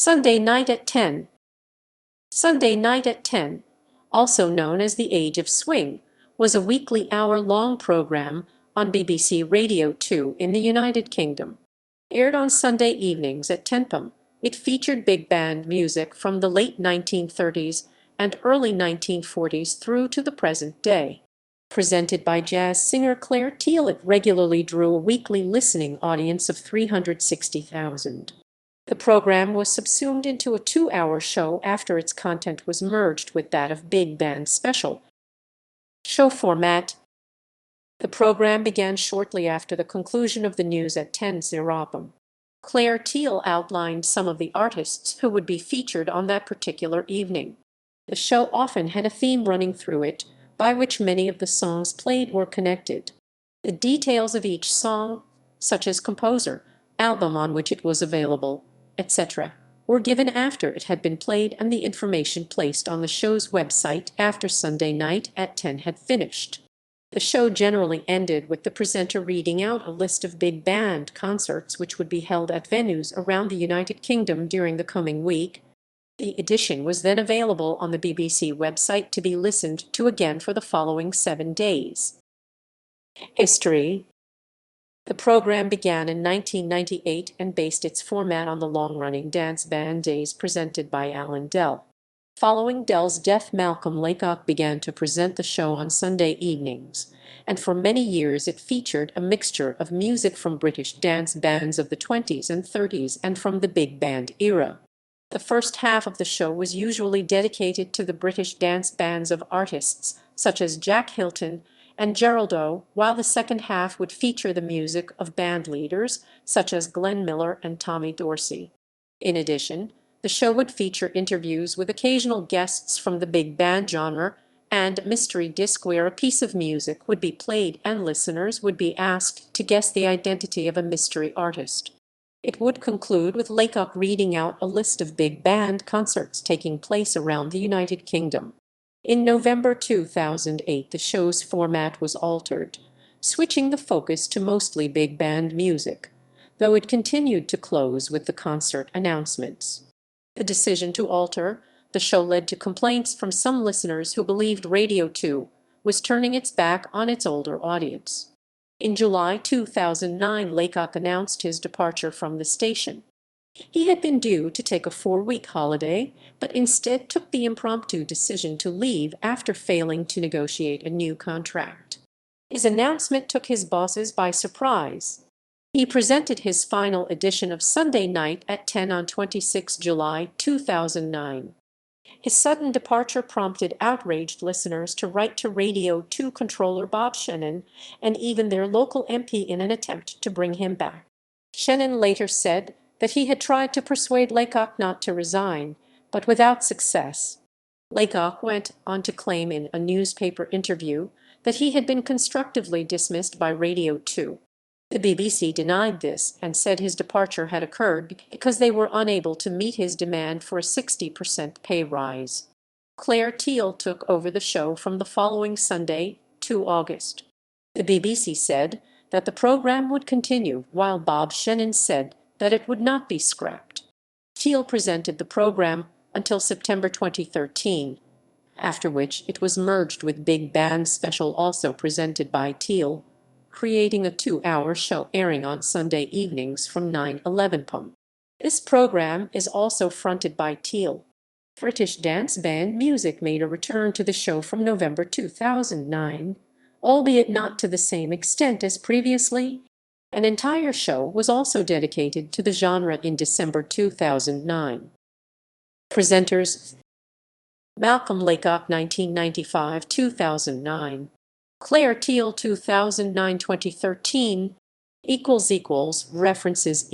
Sunday Night at 10. Sunday Night at 10, also known as The Age of Swing, was a weekly hour-long program on BBC Radio 2 in the United Kingdom. Aired on Sunday evenings at 10 p.m., it featured big band music from the late 1930s and early 1940s through to the present day. Presented by jazz singer Clare Teal, it regularly drew a weekly listening audience of 360,000. The program was subsumed into a 2-hour show after its content was merged with that of Big Band Special. Show format. The program began shortly after the conclusion of the news at 10:00 p.m. Clare Teal outlined some of the artists who would be featured on that particular evening. The show often had a theme running through it, by which many of the songs played were connected. The details of each song, such as composer, album on which it was available, etc., were given after it had been played and the information placed on the show's website after Sunday Night at 10 had finished. The show generally ended with the presenter reading out a list of big band concerts which would be held at venues around the United Kingdom during the coming week. The edition was then available on the BBC website to be listened to again for the following 7 days. History. The program began in 1998 and based its format on the long-running dance band days presented by Alan Dell. Following Dell's death, Malcolm Laycock began to present the show on Sunday evenings, and for many years it featured a mixture of music from British dance bands of the 20s and 30s and from the big band era. The first half of the show was usually dedicated to the British dance bands of artists such as Jack Hilton and Geraldo, while the second half would feature the music of band leaders such as Glenn Miller and Tommy Dorsey. In addition, the show would feature interviews with occasional guests from the big band genre and a mystery disc where a piece of music would be played and listeners would be asked to guess the identity of a mystery artist. It would conclude with Laycock reading out a list of big band concerts taking place around the United Kingdom. In November 2008, the show's format was altered, switching the focus to mostly big band music, though it continued to close with the concert announcements. The decision to alter the show led to complaints from some listeners who believed Radio 2 was turning its back on its older audience. In July 2009, Laycock announced his departure from the station. He had been due to take a 4-week holiday, but instead took the impromptu decision to leave after failing to negotiate a new contract. His announcement took his bosses by surprise. He presented his final edition of Sunday Night at 10 on 26 July 2009. His sudden departure prompted outraged listeners to write to Radio 2 controller Bob Shannon and even their local MP in an attempt to bring him back. Shannon later said that he had tried to persuade Laycock not to resign, but without success. Laycock went on to claim in a newspaper interview that he had been constructively dismissed by Radio 2. The BBC denied this and said his departure had occurred because they were unable to meet his demand for a 60% pay rise. Clare Teal took over the show from the following Sunday, 2 August. The BBC said that the program would continue, while Bob Shannon said that it would not be scrapped. Teal presented the program until September 2013, after which it was merged with Big Band Special, also presented by Teal, creating a 2-hour show airing on Sunday evenings from 9:11 p.m. This program is also fronted by Teal. British dance band music made a return to the show from November 2009, albeit not to the same extent as previously. An entire show was also dedicated to the genre in December 2009. Presenters: Malcolm Laycock 1995-2009, Clare Teal 2009-2013, == references ==